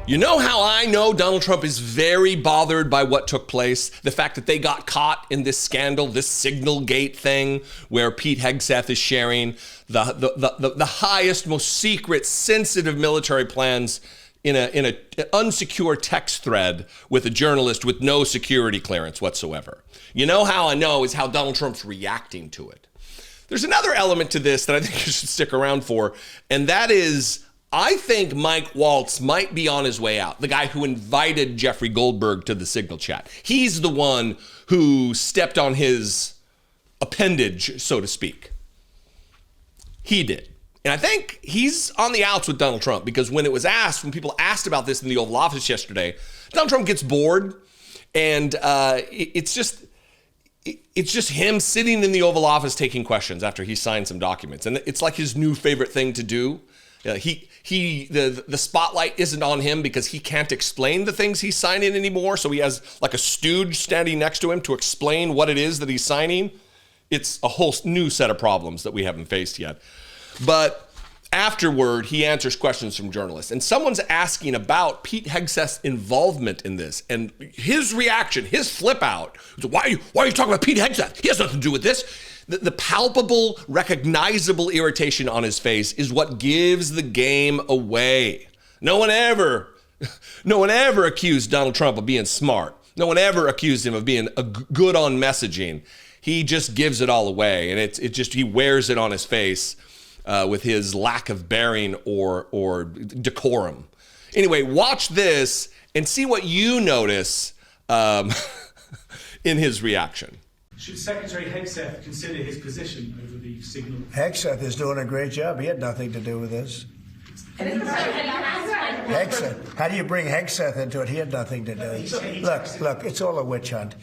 You know how I know Donald Trump is very bothered by what took place? The fact that they got caught in this scandal, this SignalGate thing, where Pete Hegseth is sharing the highest, most secret, sensitive military plans in an unsecure text thread with a journalist with no security clearance whatsoever. You know how I know is how Donald Trump's reacting to it. There's another element to this that I think you should stick around for, and that is, I think Mike Waltz might be on his way out, the guy who invited Jeffrey Goldberg to the Signal chat. He's the one who stepped on his appendage, so to speak. He did. And I think he's on the outs with Donald Trump, because when people asked about this in the Oval Office yesterday, Donald Trump gets bored, and it's just him sitting in the Oval Office taking questions after he signed some documents. And it's like his new favorite thing to do. The spotlight isn't on him because he can't explain the things he's signing anymore. So he has like a stooge standing next to him to explain what it is that he's signing. It's a whole new set of problems that we haven't faced yet. But afterward, he answers questions from journalists. And someone's asking about Pete Hegseth's involvement in this. And his reaction, his flip out, why are you talking about Pete Hegseth? He has nothing to do with this. The palpable, recognizable irritation on his face is what gives the game away. No one ever accused Donald Trump of being smart. No one ever accused him of being good on messaging. He just gives it all away, and he wears it on his face with his lack of bearing or decorum. Anyway, watch this and see what you notice in his reaction. Should Secretary Hegseth consider his position over the Signal? Hegseth is doing a great job. He had nothing to do with this. Hegseth, how do you bring Hegseth into it? He had nothing to do. Look, it's all a witch hunt.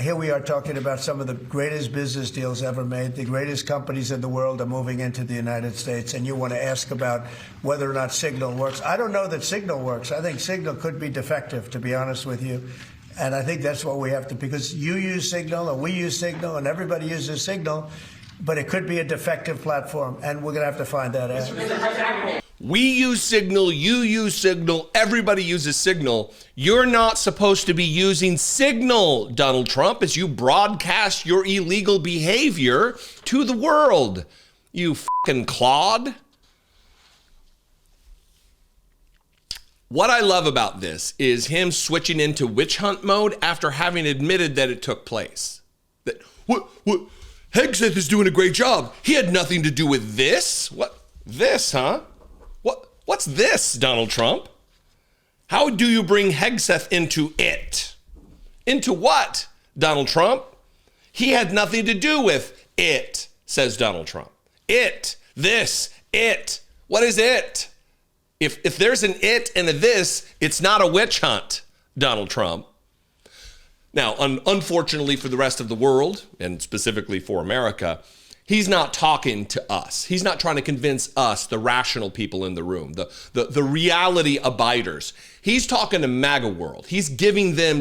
Here we are talking about some of the greatest business deals ever made. The greatest companies in the world are moving into the United States, and you want to ask about whether or not Signal works. I don't know that Signal works. I think Signal could be defective, to be honest with you. And I think that's what we have to, because you use Signal and we use Signal and everybody uses Signal, but it could be a defective platform, and we're going to have to find that out. We use Signal, you use Signal, everybody uses Signal. You're not supposed to be using Signal, Donald Trump, as you broadcast your illegal behavior to the world. You fucking clod. What I love about this is him switching into witch hunt mode after having admitted that it took place. That what Hegseth is doing a great job. He had nothing to do with this. What this, huh? What's this, Donald Trump? How do you bring Hegseth into it? Into what, Donald Trump? He had nothing to do with it, says Donald Trump. It, this, it. What is it? If there's an it and a this, it's not a witch hunt, Donald Trump. Now, unfortunately for the rest of the world, and specifically for America, he's not talking to us. He's not trying to convince us, the rational people in the room, the reality abiders. He's talking to MAGA world. He's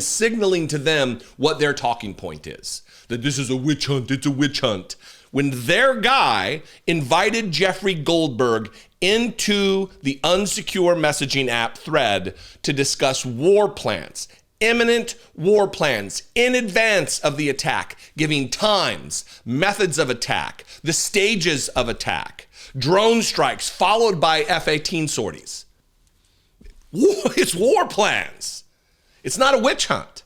signaling to them what their talking point is. That this is a witch hunt, it's a witch hunt. When their guy invited Jeffrey Goldberg into the unsecure messaging app thread to discuss war plans, imminent war plans in advance of the attack, giving times, methods of attack, the stages of attack, drone strikes followed by F-18 sorties. It's war plans. It's not a witch hunt.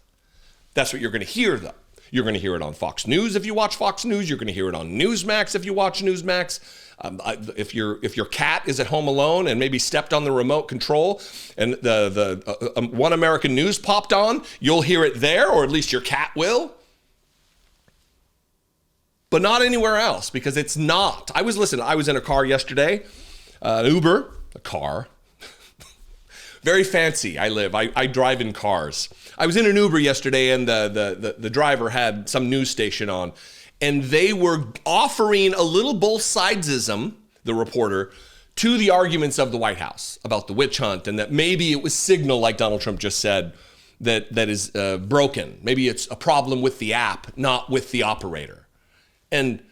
That's what you're going to hear, though. You're going to hear it on Fox News if you watch Fox News. You're going to hear it on Newsmax if you watch Newsmax. If your cat is at home alone and maybe stepped on the remote control and the One American News popped on, you'll hear it there, or at least your cat will. But not anywhere else, because it's not. I was in a car yesterday, Uber, a car. Very fancy. I drive in cars. I was in an Uber yesterday, and the driver had some news station on, and they were offering a little both sidesism, the reporter, to the arguments of the White House about the witch hunt, and that maybe it was Signal, like Donald Trump just said, that is broken. Maybe it's a problem with the app, not with the operator. And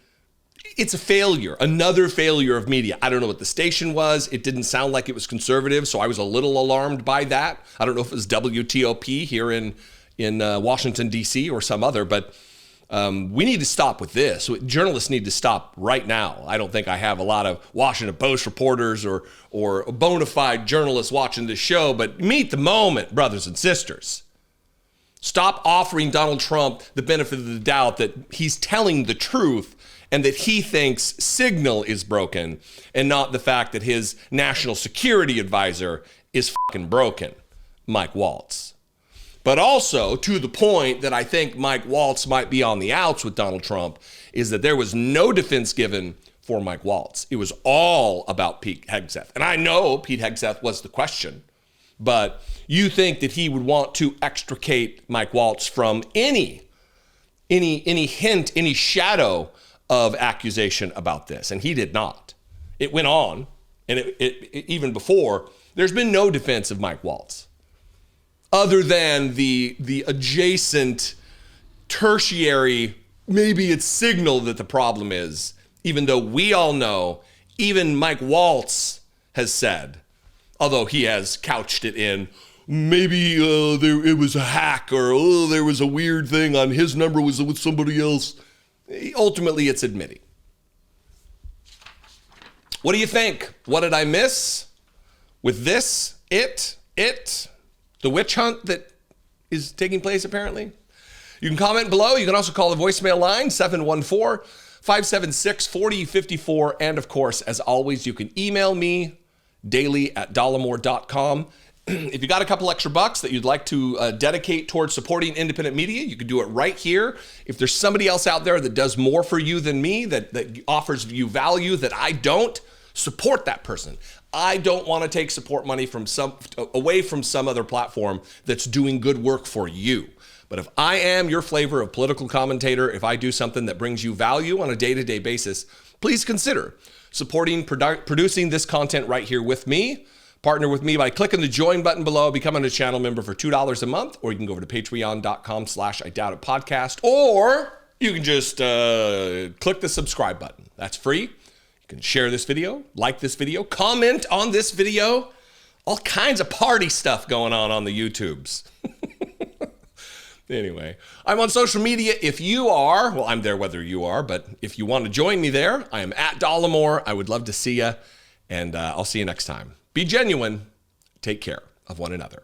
it's a failure, another failure of media. I don't know what the station was. It didn't sound like it was conservative, so I was a little alarmed by that. I don't know if it was WTOP here in Washington, D.C. or some other, but we need to stop with this. Journalists need to stop right now. I don't think I have a lot of Washington Post reporters or bona fide journalists watching this show, but meet the moment, brothers and sisters. Stop offering Donald Trump the benefit of the doubt that he's telling the truth and that he thinks Signal is broken and not the fact that his national security advisor is fucking broken, Mike Waltz. But also, to the point that I think Mike Waltz might be on the outs with Donald Trump, is that there was no defense given for Mike Waltz. It was all about Pete Hegseth. And I know Pete Hegseth was the question, but you think that he would want to extricate Mike Waltz from any hint, any shadow of accusation about this, and he did not. It went on, and it even before, there's been no defense of Mike Waltz, other than the adjacent tertiary, maybe it's Signal that the problem is, even though we all know, even Mike Waltz has said, although he has couched it in, maybe it was a hack, or there was a weird thing on his number was with somebody else. Ultimately, it's admitting. What do you think? What did I miss with this? The witch hunt that is taking place, apparently? You can comment below. You can also call the voicemail line, 714-576-4054. And of course, as always, you can email me daily@dollemore.com. If you got a couple extra bucks that you'd like to dedicate towards supporting independent media, you can do it right here. If there's somebody else out there that does more for you than me, that offers you value that I don't, support that person. I don't want to take support money away from some other platform that's doing good work for you. But if I am your flavor of political commentator, if I do something that brings you value on a day-to-day basis, please consider supporting producing this content right here with me. Partner with me by clicking the join button below, becoming a channel member for $2 a month, or you can go over to patreon.com/IDoubtItPodcast, or you can just click the subscribe button. That's free. You can share this video, like this video, comment on this video, all kinds of party stuff going on the YouTubes. Anyway, I'm on social media. If you are, well, I'm there whether you are, but if you want to join me there, I am at Dollemore. I would love to see you, and I'll see you next time. Be genuine. Take care of one another.